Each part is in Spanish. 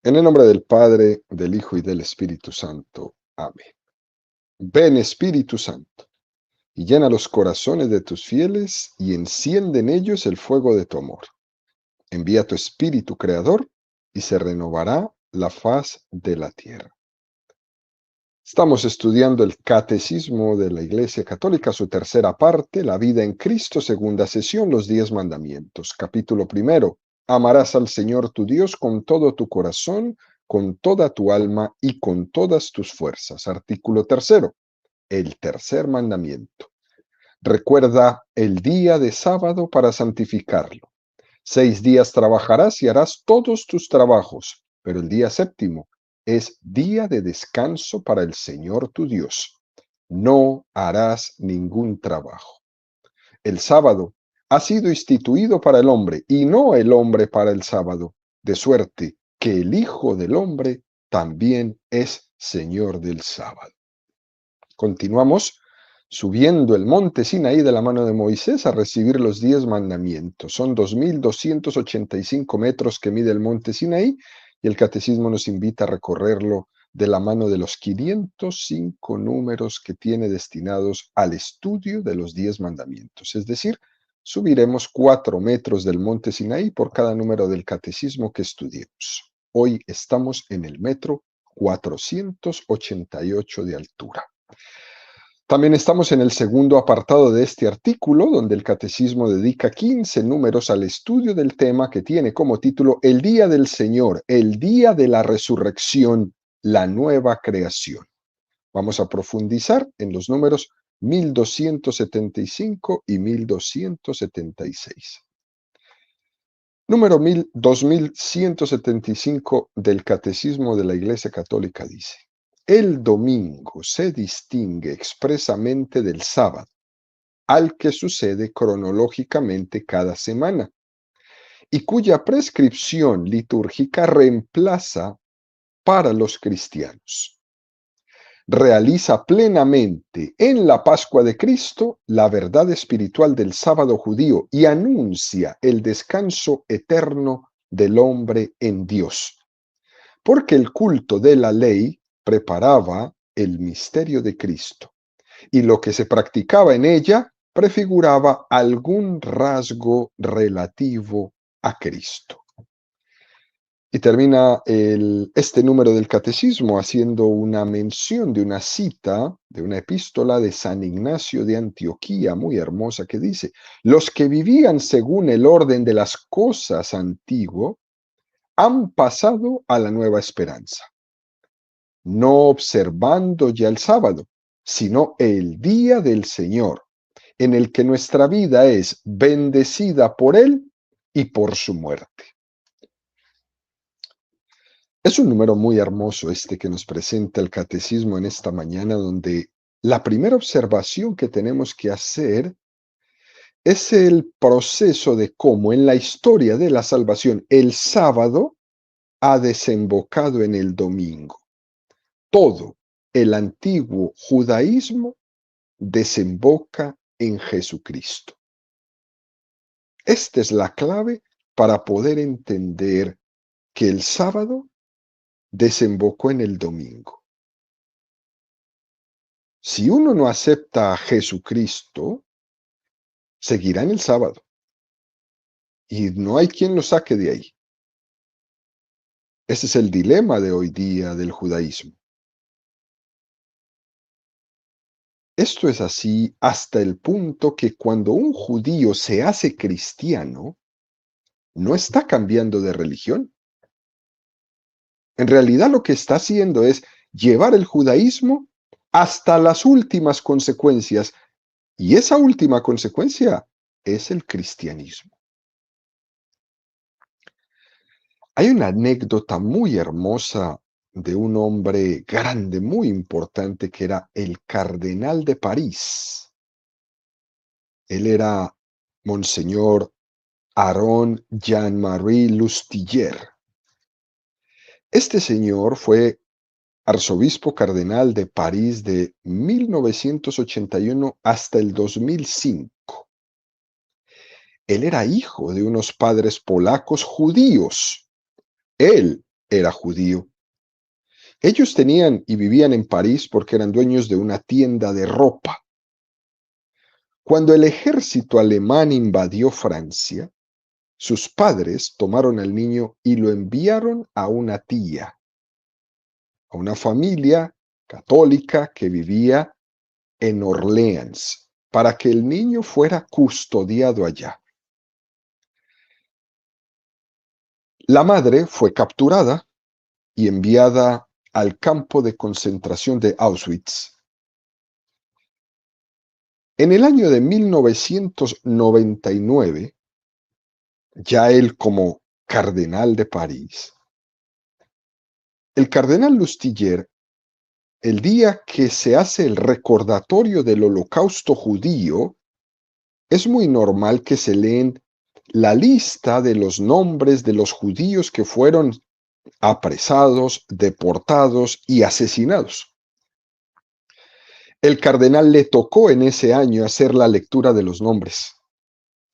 En el nombre del Padre, del Hijo y del Espíritu Santo. Amén. Ven, Espíritu Santo, y llena los corazones de tus fieles y enciende en ellos el fuego de tu amor. Envía tu Espíritu Creador y se renovará la faz de la tierra. Estamos estudiando el Catecismo de la Iglesia Católica, su tercera parte, la vida en Cristo, segunda sesión, los 10 mandamientos. Capítulo primero, amarás al Señor tu Dios con todo tu corazón, con toda tu alma y con todas tus fuerzas. Artículo tercero, el tercer mandamiento. Recuerda el día de sábado para santificarlo. 6 días trabajarás y harás todos tus trabajos, pero el día séptimo es día de descanso para el Señor tu Dios. No harás ningún trabajo. El sábado ha sido instituido para el hombre y no el hombre para el sábado, de suerte que el Hijo del Hombre también es Señor del sábado. Continuamos subiendo el monte Sinaí de la mano de Moisés a recibir los 10 mandamientos. Son 2285 metros que mide el monte Sinaí y el catecismo nos invita a recorrerlo de la mano de los 505 números que tiene destinados al estudio de los 10 mandamientos. Es decir, subiremos 4 metros del monte Sinaí por cada número del catecismo que estudiemos. Hoy estamos en el metro 488 de altura. También estamos en el segundo apartado de este artículo, donde el Catecismo dedica 15 números al estudio del tema que tiene como título El Día del Señor, el Día de la Resurrección, la Nueva Creación. Vamos a profundizar en los números 1275 y 1276. Número 2175 del Catecismo de la Iglesia Católica dice: el domingo se distingue expresamente del sábado, al que sucede cronológicamente cada semana, y cuya prescripción litúrgica reemplaza para los cristianos. Realiza plenamente en la Pascua de Cristo la verdad espiritual del sábado judío y anuncia el descanso eterno del hombre en Dios, porque el culto de la ley preparaba el misterio de Cristo, y lo que se practicaba en ella prefiguraba algún rasgo relativo a Cristo. Y termina este número del catecismo haciendo una mención de una cita, de una epístola de San Ignacio de Antioquía, muy hermosa, que dice: los que vivían según el orden de las cosas antiguo han pasado a la nueva esperanza, no observando ya el sábado, sino el día del Señor, en el que nuestra vida es bendecida por Él y por su muerte. Es un número muy hermoso este que nos presenta el catecismo en esta mañana, donde la primera observación que tenemos que hacer es el proceso de cómo en la historia de la salvación el sábado ha desembocado en el domingo. Todo el antiguo judaísmo desemboca en Jesucristo. Esta es la clave para poder entender que el sábado desembocó en el domingo. Si uno no acepta a Jesucristo, seguirá en el sábado y no hay quien lo saque de ahí. Ese es el dilema de hoy día del judaísmo. Esto es así hasta el punto que cuando un judío se hace cristiano, no está cambiando de religión. En realidad lo que está haciendo es llevar el judaísmo hasta las últimas consecuencias, y esa última consecuencia es el cristianismo. Hay una anécdota muy hermosa de un hombre grande, muy importante, que era el cardenal de París. Él era Monseñor Aaron Jean-Marie Lustiger. Este señor fue arzobispo cardenal de París de 1981 hasta el 2005. Él era hijo de unos padres polacos judíos. Él era judío. Ellos tenían y vivían en París porque eran dueños de una tienda de ropa. Cuando el ejército alemán invadió Francia, sus padres tomaron al niño y lo enviaron a una tía, a una familia católica que vivía en Orleans, para que el niño fuera custodiado allá. La madre fue capturada y enviada al campo de concentración de Auschwitz. En el año de 1999, ya él como cardenal de París, el cardenal Lustiger, el día que se hace el recordatorio del holocausto judío, es muy normal que se leen la lista de los nombres de los judíos que fueron apresados, deportados y asesinados. El cardenal le tocó en ese año hacer la lectura de los nombres.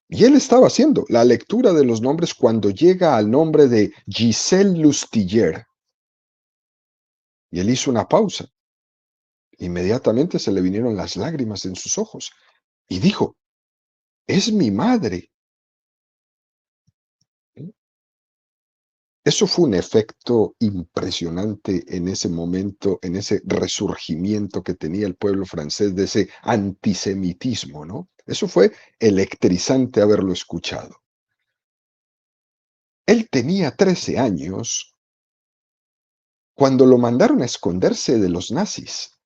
Y él estaba haciendo la lectura de los nombres cuando llega al nombre de Gisèle Lustiger. Y él hizo una pausa. Inmediatamente se le vinieron las lágrimas en sus ojos. Y dijo, es mi madre. Eso fue un efecto impresionante en ese momento, en ese resurgimiento que tenía el pueblo francés de ese antisemitismo, ¿no? Eso fue electrizante haberlo escuchado. Él tenía 13 años cuando lo mandaron a esconderse de los nazis.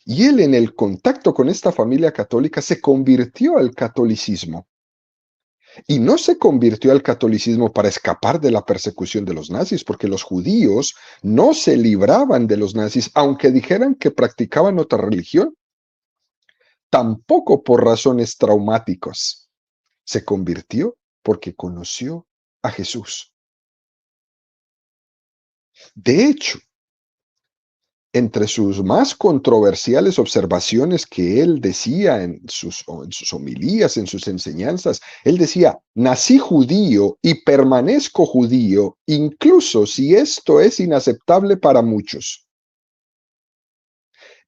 Y él, en el contacto con esta familia católica, se convirtió al catolicismo. Y no se convirtió al catolicismo para escapar de la persecución de los nazis, porque los judíos no se libraban de los nazis, aunque dijeran que practicaban otra religión. Tampoco por razones traumáticas. Se convirtió porque conoció a Jesús. De hecho, entre sus más controversiales observaciones que él decía en sus homilías, en sus enseñanzas, él decía, nací judío y permanezco judío, incluso si esto es inaceptable para muchos.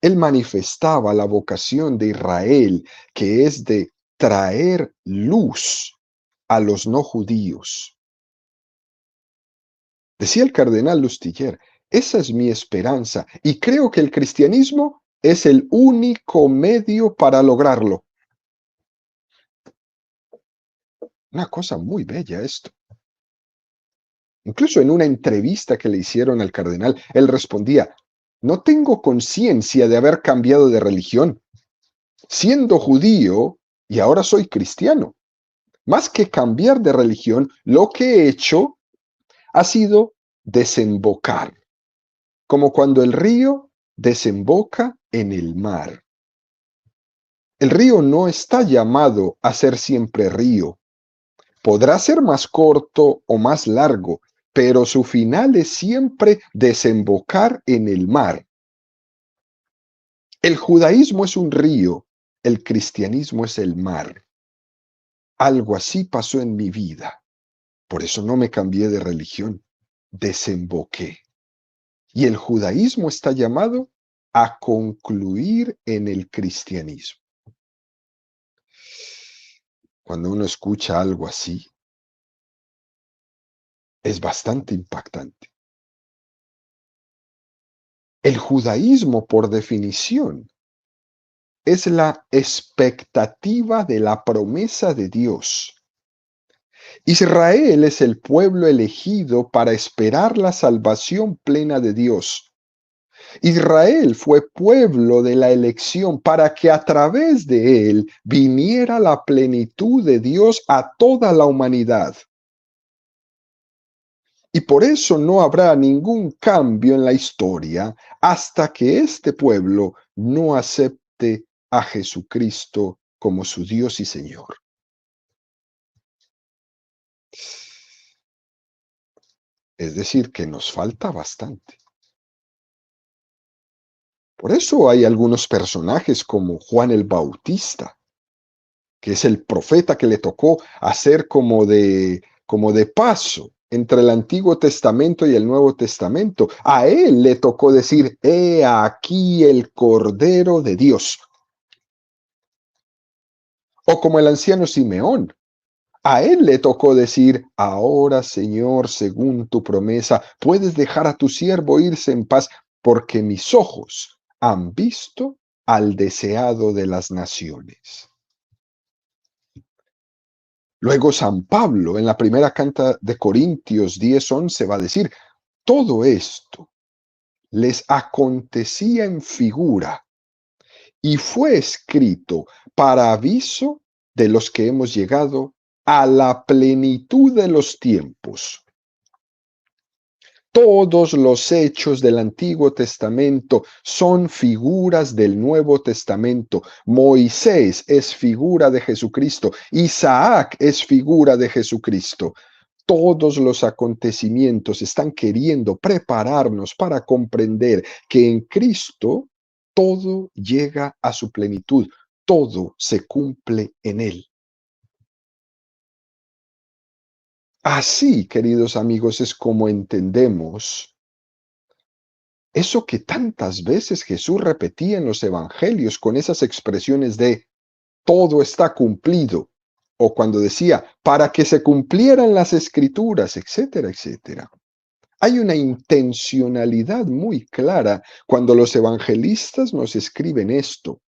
Él manifestaba la vocación de Israel, que es de traer luz a los no judíos. Decía el cardenal Lustiger, esa es mi esperanza y creo que el cristianismo es el único medio para lograrlo. Una cosa muy bella esto. Incluso en una entrevista que le hicieron al cardenal, él respondía, no tengo conciencia de haber cambiado de religión, siendo judío y ahora soy cristiano. Más que cambiar de religión, lo que he hecho ha sido desembocar, como cuando el río desemboca en el mar. El río no está llamado a ser siempre río. Podrá ser más corto o más largo, pero su final es siempre desembocar en el mar. El judaísmo es un río, el cristianismo es el mar. Algo así pasó en mi vida. Por eso no me cambié de religión, desemboqué. Y el judaísmo está llamado a concluir en el cristianismo. Cuando uno escucha algo así, es bastante impactante. El judaísmo, por definición, es la expectativa de la promesa de Dios. Israel es el pueblo elegido para esperar la salvación plena de Dios. Israel fue pueblo de la elección para que a través de él viniera la plenitud de Dios a toda la humanidad. Y por eso no habrá ningún cambio en la historia hasta que este pueblo no acepte a Jesucristo como su Dios y Señor. Es decir, que nos falta bastante. Por eso hay algunos personajes como Juan el Bautista, que es el profeta que le tocó hacer como de paso entre el Antiguo Testamento y el Nuevo Testamento. A él le tocó decir, he aquí el Cordero de Dios. O como el anciano Simeón, a él le tocó decir, ahora Señor, según tu promesa, puedes dejar a tu siervo irse en paz, porque mis ojos han visto al deseado de las naciones. Luego San Pablo en la primera carta de Corintios 10:11 va a decir, todo esto les acontecía en figura y fue escrito para aviso de los que hemos llegado a la plenitud de los tiempos. Todos los hechos del Antiguo Testamento son figuras del Nuevo Testamento. Moisés es figura de Jesucristo. Isaac es figura de Jesucristo. Todos los acontecimientos están queriendo prepararnos para comprender que en Cristo todo llega a su plenitud, todo se cumple en Él. Así, queridos amigos, es como entendemos eso que tantas veces Jesús repetía en los evangelios con esas expresiones de todo está cumplido, o cuando decía para que se cumplieran las escrituras, etcétera, etcétera. Hay una intencionalidad muy clara cuando los evangelistas nos escriben esto.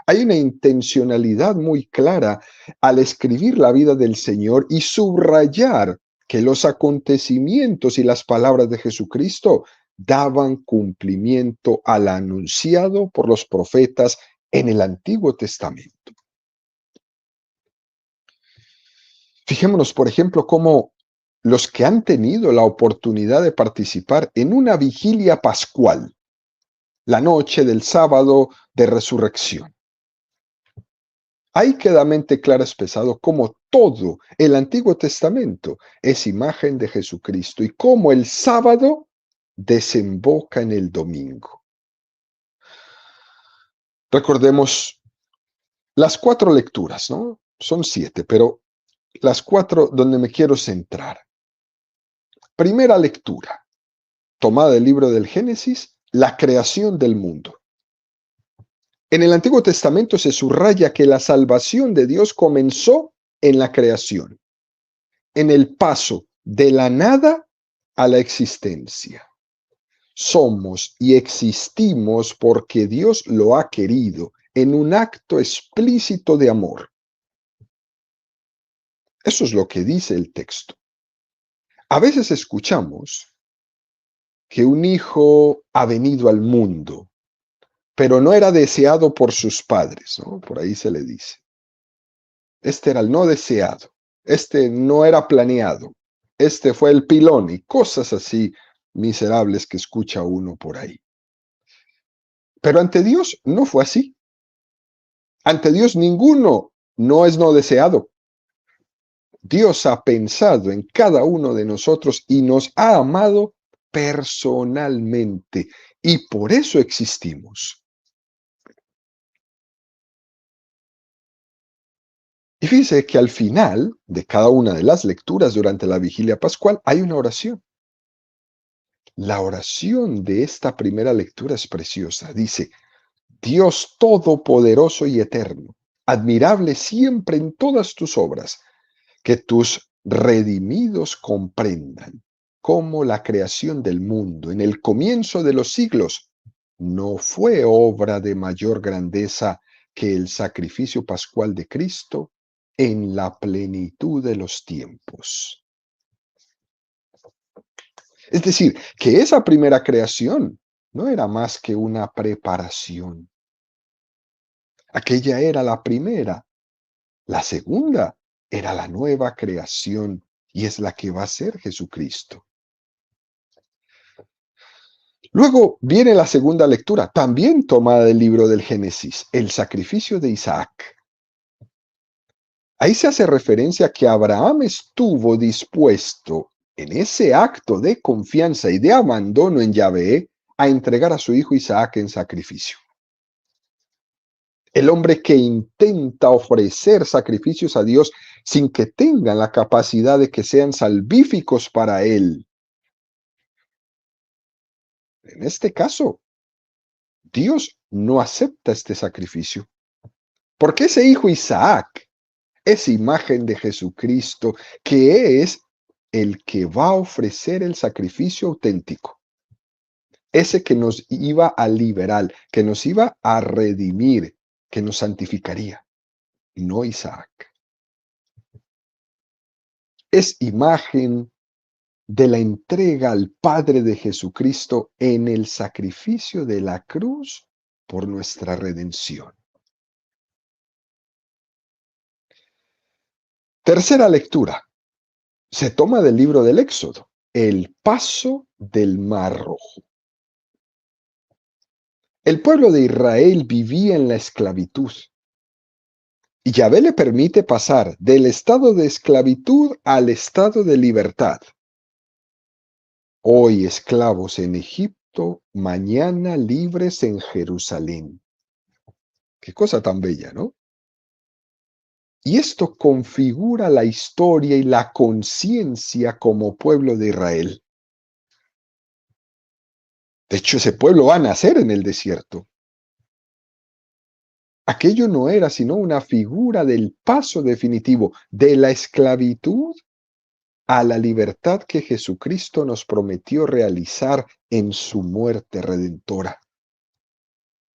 Hay una intencionalidad muy clara al escribir la vida del Señor y subrayar que los acontecimientos y las palabras de Jesucristo daban cumplimiento al anunciado por los profetas en el Antiguo Testamento. Fijémonos, por ejemplo, cómo los que han tenido la oportunidad de participar en una vigilia pascual, la noche del sábado de resurrección, ahí queda mente clara expresado cómo todo el Antiguo Testamento es imagen de Jesucristo y cómo el sábado desemboca en el domingo. Recordemos las 4 lecturas, ¿no? Son 7, pero las 4 donde me quiero centrar. Primera lectura, tomada del libro del Génesis, la creación del mundo. En el Antiguo Testamento se subraya que la salvación de Dios comenzó en la creación, en el paso de la nada a la existencia. Somos y existimos porque Dios lo ha querido en un acto explícito de amor. Eso es lo que dice el texto. A veces escuchamos que un hijo ha venido al mundo, pero no era deseado por sus padres, ¿no? Por ahí se le dice. Este era el no deseado, este no era planeado, este fue el pilón y cosas así miserables que escucha uno por ahí. Pero ante Dios no fue así. Ante Dios ninguno no es no deseado. Dios ha pensado en cada uno de nosotros y nos ha amado personalmente y por eso existimos. Y fíjese que al final de cada una de las lecturas durante la vigilia pascual hay una oración. La oración de esta primera lectura es preciosa. Dice, Dios todopoderoso y eterno, admirable siempre en todas tus obras, que tus redimidos comprendan cómo la creación del mundo en el comienzo de los siglos no fue obra de mayor grandeza que el sacrificio pascual de Cristo en la plenitud de los tiempos. Es decir, que esa primera creación no era más que una preparación. Aquella era la primera. La segunda era la nueva creación y es la que va a ser Jesucristo. Luego viene la segunda lectura, también tomada del libro del Génesis, el sacrificio de Isaac. Ahí se hace referencia a que Abraham estuvo dispuesto en ese acto de confianza y de abandono en Yahvé a entregar a su hijo Isaac en sacrificio. El hombre que intenta ofrecer sacrificios a Dios sin que tengan la capacidad de que sean salvíficos para Él. En este caso, Dios no acepta este sacrificio, porque ese hijo Isaac es imagen de Jesucristo, que es el que va a ofrecer el sacrificio auténtico. Ese que nos iba a liberar, que nos iba a redimir, que nos santificaría, no Isaac. Es imagen de la entrega al Padre de Jesucristo en el sacrificio de la cruz por nuestra redención. Tercera lectura. Se toma del libro del Éxodo, el paso del Mar Rojo. El pueblo de Israel vivía en la esclavitud y Yahvé le permite pasar del estado de esclavitud al estado de libertad. Hoy esclavos en Egipto, mañana libres en Jerusalén. Qué cosa tan bella, ¿no? Y esto configura la historia y la conciencia como pueblo de Israel. De hecho, ese pueblo va a nacer en el desierto. Aquello no era sino una figura del paso definitivo de la esclavitud a la libertad que Jesucristo nos prometió realizar en su muerte redentora.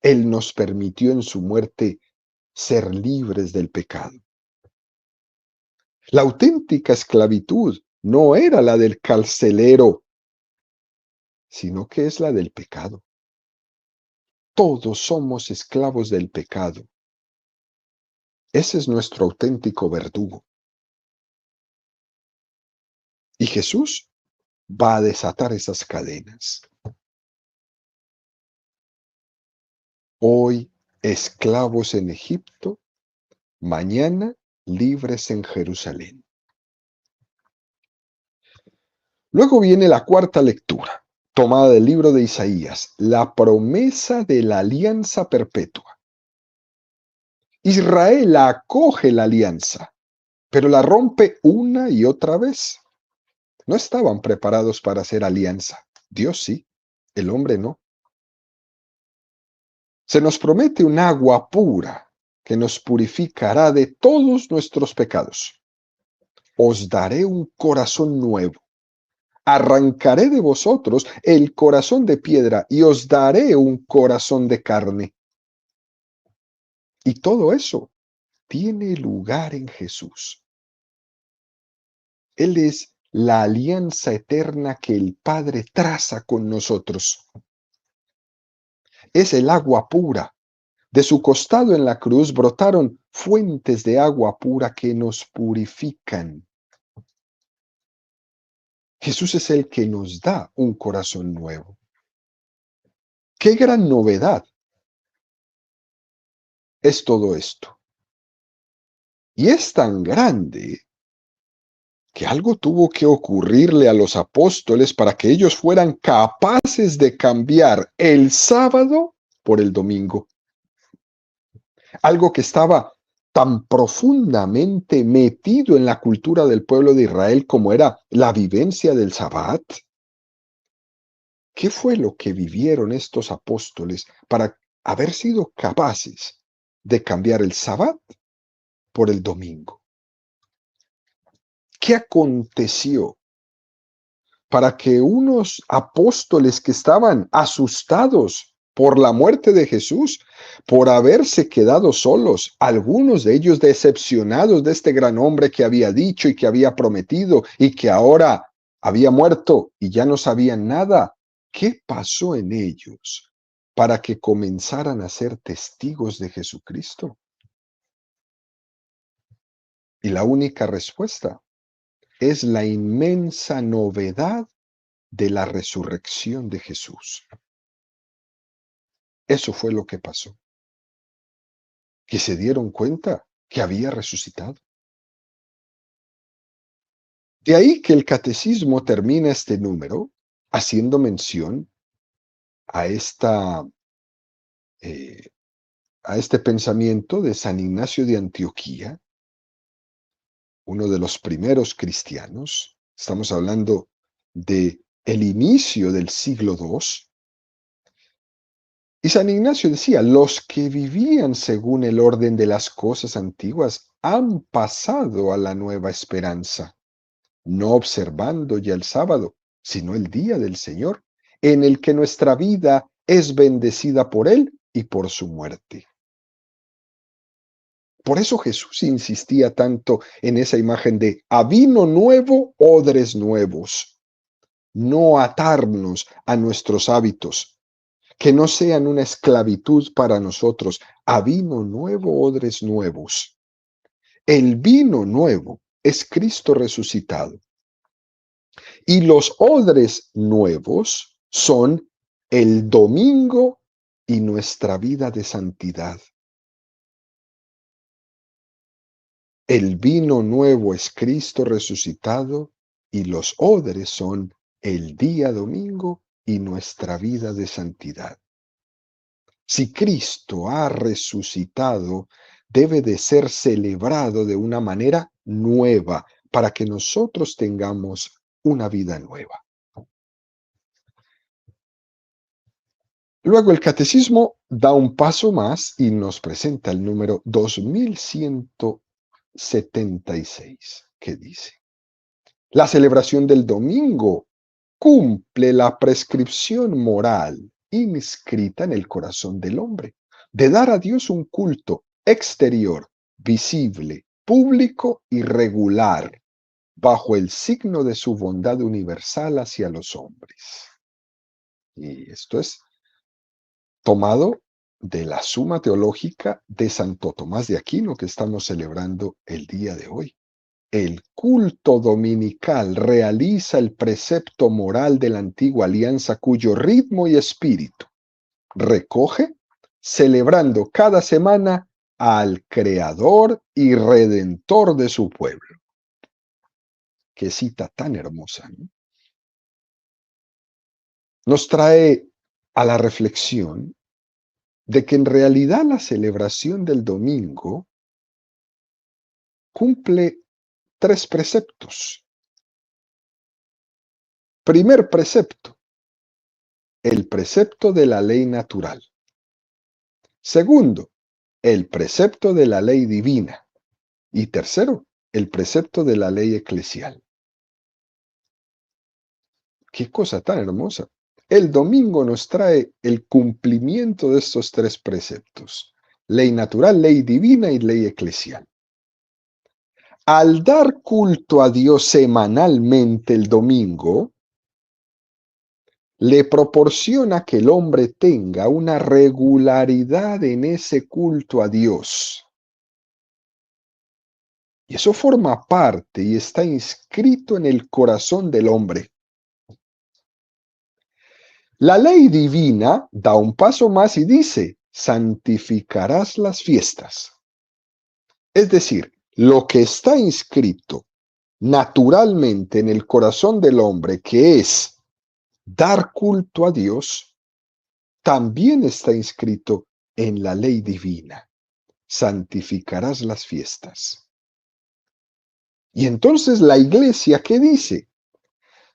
Él nos permitió en su muerte ser libres del pecado. La auténtica esclavitud no era la del carcelero, sino que es la del pecado. Todos somos esclavos del pecado. Ese es nuestro auténtico verdugo. Y Jesús va a desatar esas cadenas. Hoy esclavos en Egipto, mañana libres en Jerusalén. Luego viene la cuarta lectura, tomada del libro de Isaías, la promesa de la alianza perpetua. Israel acoge la alianza, pero la rompe una y otra vez. No estaban preparados para hacer alianza. Dios sí, el hombre no. Se nos promete un agua pura que nos purificará de todos nuestros pecados. Os daré un corazón nuevo. Arrancaré de vosotros el corazón de piedra y os daré un corazón de carne. Y todo eso tiene lugar en Jesús. Él es la alianza eterna que el Padre traza con nosotros. Es el agua pura. De su costado en la cruz brotaron fuentes de agua pura que nos purifican. Jesús es el que nos da un corazón nuevo. ¡Qué gran novedad es todo esto! Y es tan grande que algo tuvo que ocurrirle a los apóstoles para que ellos fueran capaces de cambiar el sábado por el domingo. Algo que estaba tan profundamente metido en la cultura del pueblo de Israel como era la vivencia del Sabbat. ¿Qué fue lo que vivieron estos apóstoles para haber sido capaces de cambiar el Sabbat por el domingo? ¿Qué aconteció para que unos apóstoles que estaban asustados por la muerte de Jesús, por haberse quedado solos, algunos de ellos decepcionados de este gran hombre que había dicho y que había prometido y que ahora había muerto y ya no sabían nada? ¿Qué pasó en ellos para que comenzaran a ser testigos de Jesucristo? Y la única respuesta es la inmensa novedad de la resurrección de Jesús. Eso fue lo que pasó. Que se dieron cuenta que había resucitado. De ahí que el catecismo termina este número haciendo mención a, esta, eh, a este pensamiento de San Ignacio de Antioquía, uno de los primeros cristianos, estamos hablando de el inicio del siglo II, y San Ignacio decía, los que vivían según el orden de las cosas antiguas han pasado a la nueva esperanza, no observando ya el sábado, sino el día del Señor, en el que nuestra vida es bendecida por Él y por su muerte. Por eso Jesús insistía tanto en esa imagen de a vino nuevo, odres nuevos. No atarnos a nuestros hábitos, que no sean una esclavitud para nosotros. A vino nuevo, odres nuevos. El vino nuevo es Cristo resucitado. Y los odres nuevos son el domingo y nuestra vida de santidad. El vino nuevo es Cristo resucitado y los odres son el día domingo y nuestra vida de santidad. Si Cristo ha resucitado, debe de ser celebrado de una manera nueva para que nosotros tengamos una vida nueva. Luego el catecismo da un paso más y nos presenta el número 2176, que dice: la celebración del domingo cumple la prescripción moral inscrita en el corazón del hombre, de dar a Dios un culto exterior, visible, público y regular, bajo el signo de su bondad universal hacia los hombres. Y esto es tomado de la Suma Teológica de Santo Tomás de Aquino, que estamos celebrando el día de hoy. El culto dominical realiza el precepto moral de la antigua alianza, cuyo ritmo y espíritu recoge, celebrando cada semana al Creador y Redentor de su pueblo. Qué cita tan hermosa, ¿no? Nos trae a la reflexión de que en realidad la celebración del domingo cumple 3 preceptos. Primer precepto, el precepto de la ley natural. Segundo, el precepto de la ley divina. Y tercero, el precepto de la ley eclesial. Qué cosa tan hermosa. El domingo nos trae el cumplimiento de estos 3 preceptos: ley natural, ley divina y ley eclesial. Al dar culto a Dios semanalmente el domingo, le proporciona que el hombre tenga una regularidad en ese culto a Dios. Y eso forma parte y está inscrito en el corazón del hombre. La ley divina da un paso más y dice: santificarás las fiestas. Es decir, lo que está inscrito naturalmente en el corazón del hombre, que es dar culto a Dios, también está inscrito en la ley divina: santificarás las fiestas. Y entonces la iglesia, ¿qué dice?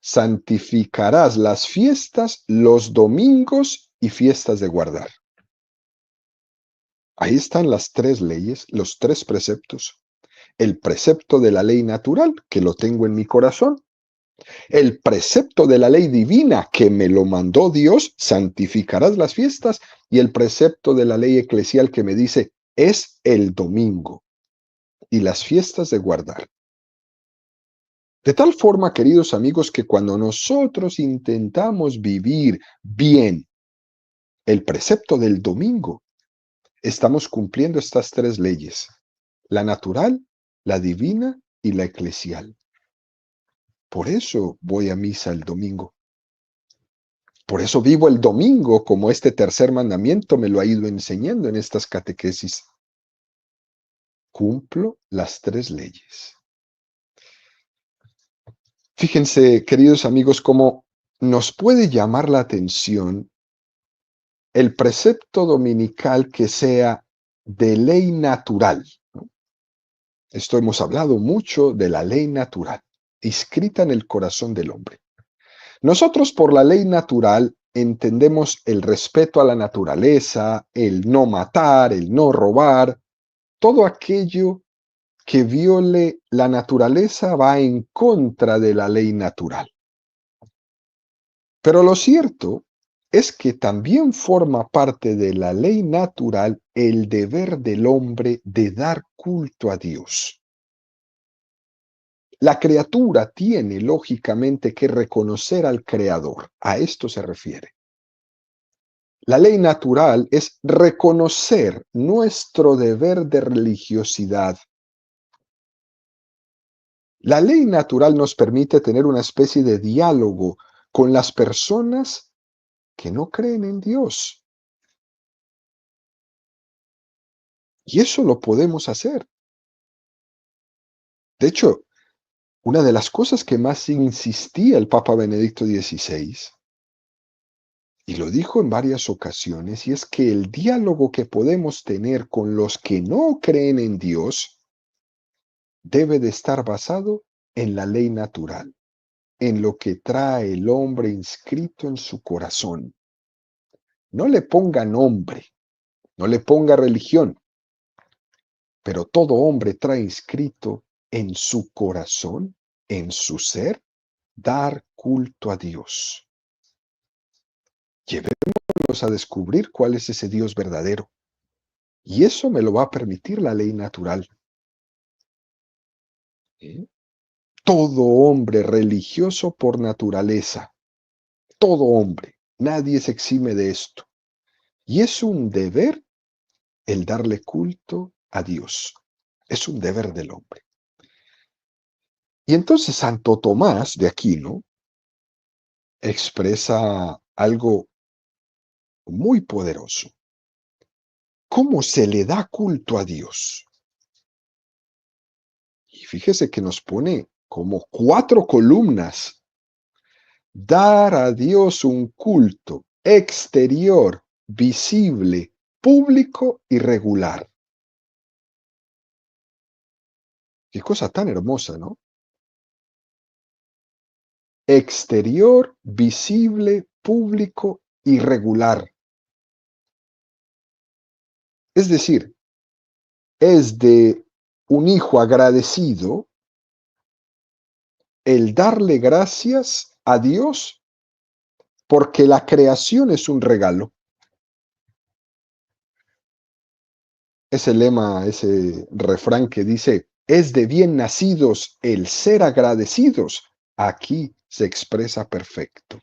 Santificarás las fiestas, los domingos y fiestas de guardar. Ahí están las 3 leyes, los 3 preceptos. El precepto de la ley natural, que lo tengo en mi corazón. El precepto de la ley divina, que me lo mandó Dios: santificarás las fiestas. Y el precepto de la ley eclesial, que me dice: es el domingo y las fiestas de guardar. De tal forma, queridos amigos, que cuando nosotros intentamos vivir bien el precepto del domingo, estamos cumpliendo estas 3 leyes: la natural, la divina y la eclesial. Por eso voy a misa el domingo. Por eso vivo el domingo, como este tercer mandamiento me lo ha ido enseñando en estas catequesis. Cumplo las 3 leyes. Fíjense, queridos amigos, cómo nos puede llamar la atención el precepto dominical que sea de ley natural, ¿no? Esto hemos hablado mucho de la ley natural, inscrita en el corazón del hombre. Nosotros por la ley natural entendemos el respeto a la naturaleza, el no matar, el no robar, todo aquello que viole la naturaleza va en contra de la ley natural. Pero lo cierto es que también forma parte de la ley natural el deber del hombre de dar culto a Dios. La criatura tiene lógicamente que reconocer al Creador. A esto se refiere. La ley natural es reconocer nuestro deber de religiosidad. La ley natural nos permite tener una especie de diálogo con las personas que no creen en Dios. Y eso lo podemos hacer. De hecho, una de las cosas que más insistía el Papa Benedicto XVI, y lo dijo en varias ocasiones, y es que el diálogo que podemos tener con los que no creen en Dios debe de estar basado en la ley natural, en lo que trae el hombre inscrito en su corazón. No le ponga nombre, no le ponga religión, pero todo hombre trae inscrito en su corazón, en su ser, dar culto a Dios. Llevémonos a descubrir cuál es ese Dios verdadero. Y eso me lo va a permitir la ley natural. ¿Eh? Todo hombre religioso por naturaleza, todo hombre, nadie se exime de esto. Y es un deber el darle culto a Dios. Es un deber del hombre. Y entonces Santo Tomás de Aquino expresa algo muy poderoso. ¿Cómo se le da culto a Dios? Y fíjese que nos pone como 4 columnas. Dar a Dios un culto exterior, visible, público y regular. Qué cosa tan hermosa, ¿no? Exterior, visible, público y regular. Es decir, es de un hijo agradecido el darle gracias a Dios porque la creación es un regalo. Ese lema, ese refrán que dice, es de bien nacidos el ser agradecidos, aquí se expresa perfecto.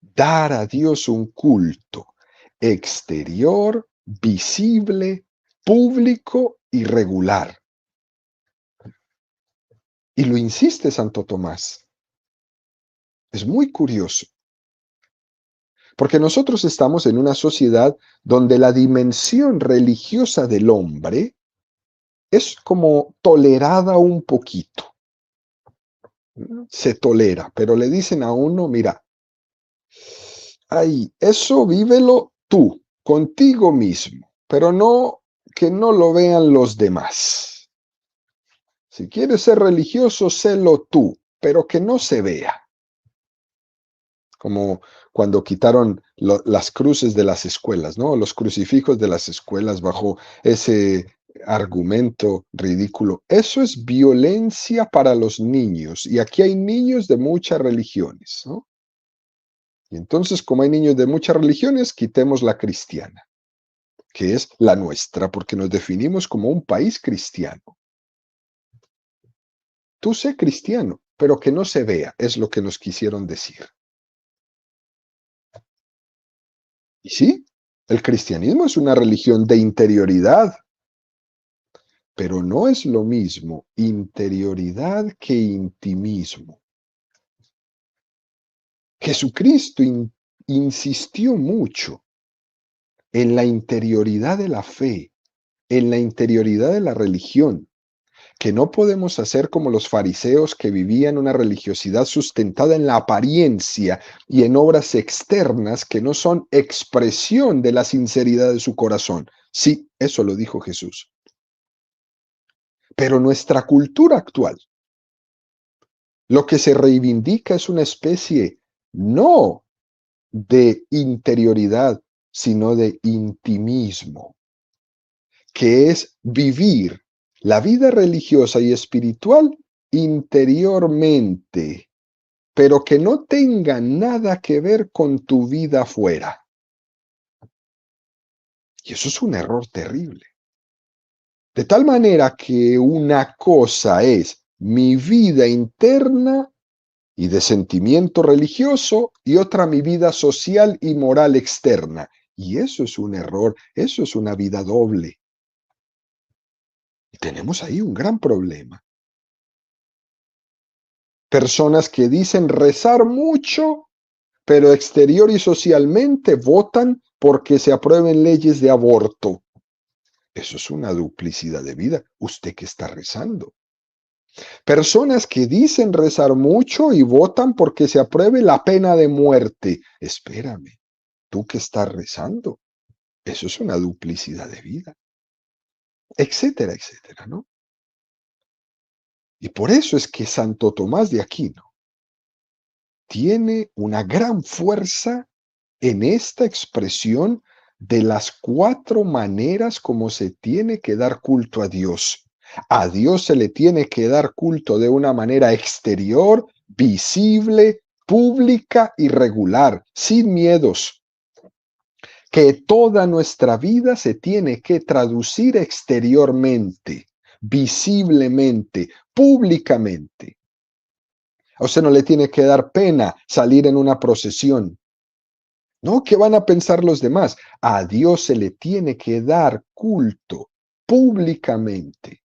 Dar a Dios un culto exterior, visible, público y regular. Y lo insiste Santo Tomás. Es muy curioso, porque nosotros estamos en una sociedad donde la dimensión religiosa del hombre es como tolerada un poquito. Se tolera, pero le dicen a uno, mira, ay, eso vívelo tú, contigo mismo, pero no que no lo vean los demás. Si quieres ser religioso, sélo tú, pero que no se vea. Como cuando quitaron las cruces de las escuelas, ¿no? Los crucifijos de las escuelas bajo ese argumento ridículo. Eso es violencia para los niños. Y aquí hay niños de muchas religiones, ¿no? Y entonces, como hay niños de muchas religiones, quitemos la cristiana, que es la nuestra, porque nos definimos como un país cristiano. Tú sé cristiano, pero que no se vea, es lo que nos quisieron decir. Y sí, el cristianismo es una religión de interioridad, pero no es lo mismo interioridad que intimismo. Jesucristo insistió mucho en la interioridad de la fe, en la interioridad de la religión, que no podemos hacer como los fariseos que vivían una religiosidad sustentada en la apariencia y en obras externas que no son expresión de la sinceridad de su corazón. Sí, eso lo dijo Jesús. Pero nuestra cultura actual, lo que se reivindica es una especie no de interioridad, sino de intimismo, que es vivir la vida religiosa y espiritual interiormente, pero que no tenga nada que ver con tu vida afuera. Y eso es un error terrible. De tal manera que una cosa es mi vida interna y de sentimiento religioso y otra mi vida social y moral externa. Y eso es un error, eso es una vida doble. Y tenemos ahí un gran problema. Personas que dicen rezar mucho, pero exterior y socialmente votan porque se aprueben leyes de aborto. Eso es una duplicidad de vida. ¿Usted qué está rezando? Personas que dicen rezar mucho y votan porque se apruebe la pena de muerte. Espérame, ¿tú qué estás rezando? Eso es una duplicidad de vida, etcétera, etcétera, ¿no? Y por eso es que Santo Tomás de Aquino tiene una gran fuerza en esta expresión de las 4 maneras como se tiene que dar culto a Dios. A Dios se le tiene que dar culto de una manera exterior, visible, pública y regular, sin miedos. Que toda nuestra vida se tiene que traducir exteriormente, visiblemente, públicamente. A usted no le tiene que dar pena salir en una procesión. No, ¿qué van a pensar los demás? A Dios se le tiene que dar culto públicamente.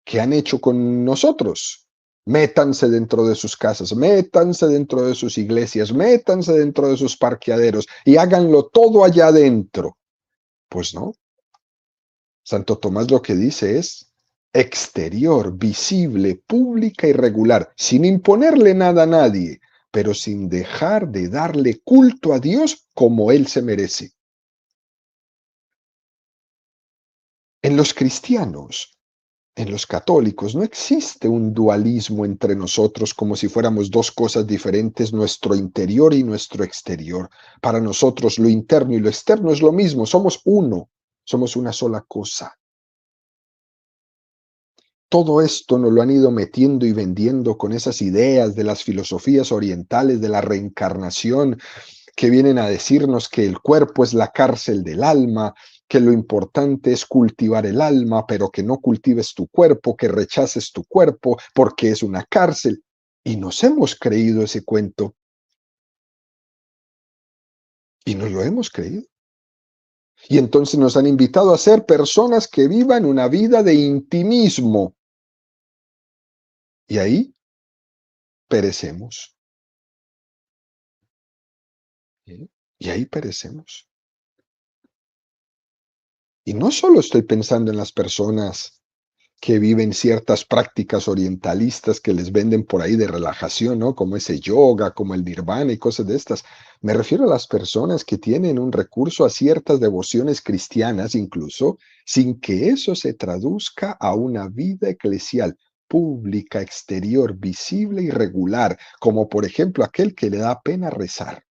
¿Qué han hecho con nosotros? Métanse dentro de sus casas, métanse dentro de sus iglesias, métanse dentro de sus parqueaderos y háganlo todo allá adentro. Pues no. Santo Tomás lo que dice es exterior, visible, pública y regular, sin imponerle nada a nadie, pero sin dejar de darle culto a Dios como Él se merece. En los cristianos, en los católicos, no existe un dualismo entre nosotros como si fuéramos 2 cosas diferentes, nuestro interior y nuestro exterior. Para nosotros lo interno y lo externo es lo mismo, somos uno, somos una sola cosa. Todo esto nos lo han ido metiendo y vendiendo con esas ideas de las filosofías orientales de la reencarnación, que vienen a decirnos que el cuerpo es la cárcel del alma, que lo importante es cultivar el alma, pero que no cultives tu cuerpo, que rechaces tu cuerpo porque es una cárcel. Y nos hemos creído ese cuento. Y nos lo hemos creído. Y entonces nos han invitado a ser personas que vivan una vida de intimismo. Y ahí perecemos. ¿Sí? Y ahí perecemos. Y no solo estoy pensando en las personas que viven ciertas prácticas orientalistas que les venden por ahí de relajación, ¿no? Como ese yoga, como el nirvana y cosas de estas. Me refiero a las personas que tienen un recurso a ciertas devociones cristianas incluso, sin que eso se traduzca a una vida eclesial pública, exterior, visible y regular, como por ejemplo aquel que le da pena rezar,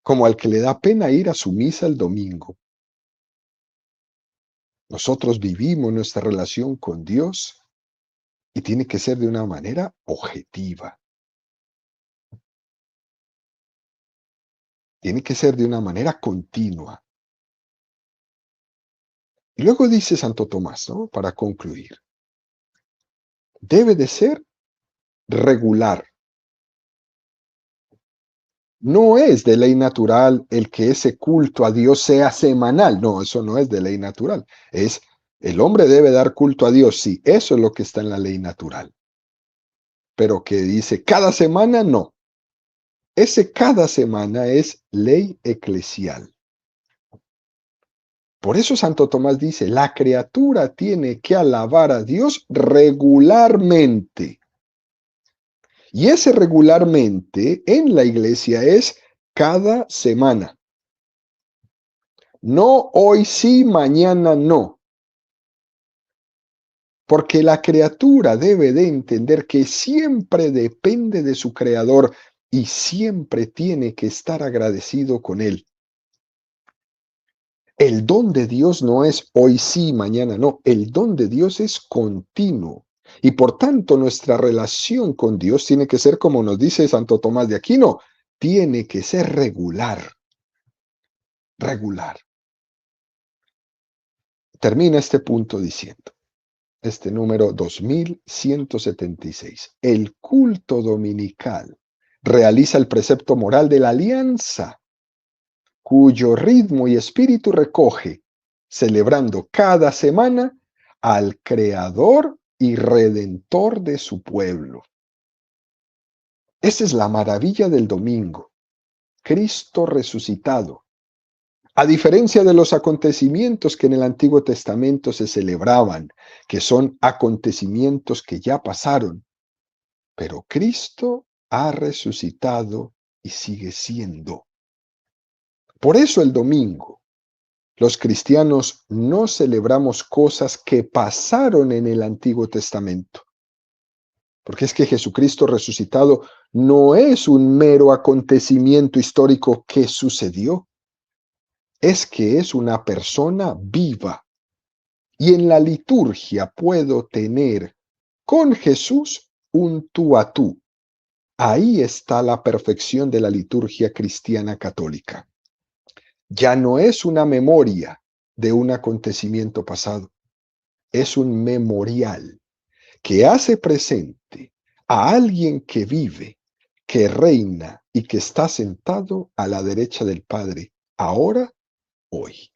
como al que le da pena ir a su misa el domingo. Nosotros vivimos nuestra relación con Dios y tiene que ser de una manera objetiva. Tiene que ser de una manera continua. Y luego dice Santo Tomás, ¿no? Para concluir, debe de ser regular. No es de ley natural el que ese culto a Dios sea semanal. No, eso no es de ley natural. Es el hombre debe dar culto a Dios. Sí, eso es lo que está en la ley natural. Pero que dice cada semana, no. Ese cada semana es ley eclesial. Por eso Santo Tomás dice, la criatura tiene que alabar a Dios regularmente. Y ese regularmente en la iglesia es cada semana. No hoy sí, mañana no. porque la criatura debe de entender que siempre depende de su creador y siempre tiene que estar agradecido con él. El don de Dios no es hoy sí, mañana no. El don de Dios es continuo. Y por tanto, nuestra relación con Dios tiene que ser, como nos dice Santo Tomás de Aquino, tiene que ser regular. Regular. Termina este punto diciendo, este número 2176. El culto dominical realiza el precepto moral de la alianza, cuyo ritmo y espíritu recoge, celebrando cada semana al Creador y Redentor de su pueblo. Esa es la maravilla del domingo. Cristo resucitado. A diferencia de los acontecimientos que en el Antiguo Testamento se celebraban, que son acontecimientos que ya pasaron, pero Cristo ha resucitado y sigue siendo. Por eso el domingo, los cristianos no celebramos cosas que pasaron en el Antiguo Testamento, porque es que Jesucristo resucitado no es un mero acontecimiento histórico que sucedió, es que es una persona viva. Y en la liturgia puedo tener con Jesús un tú a tú. Ahí está la perfección de la liturgia cristiana católica. Ya no es una memoria de un acontecimiento pasado, es un memorial que hace presente a alguien que vive, que reina y que está sentado a la derecha del Padre, ahora, hoy.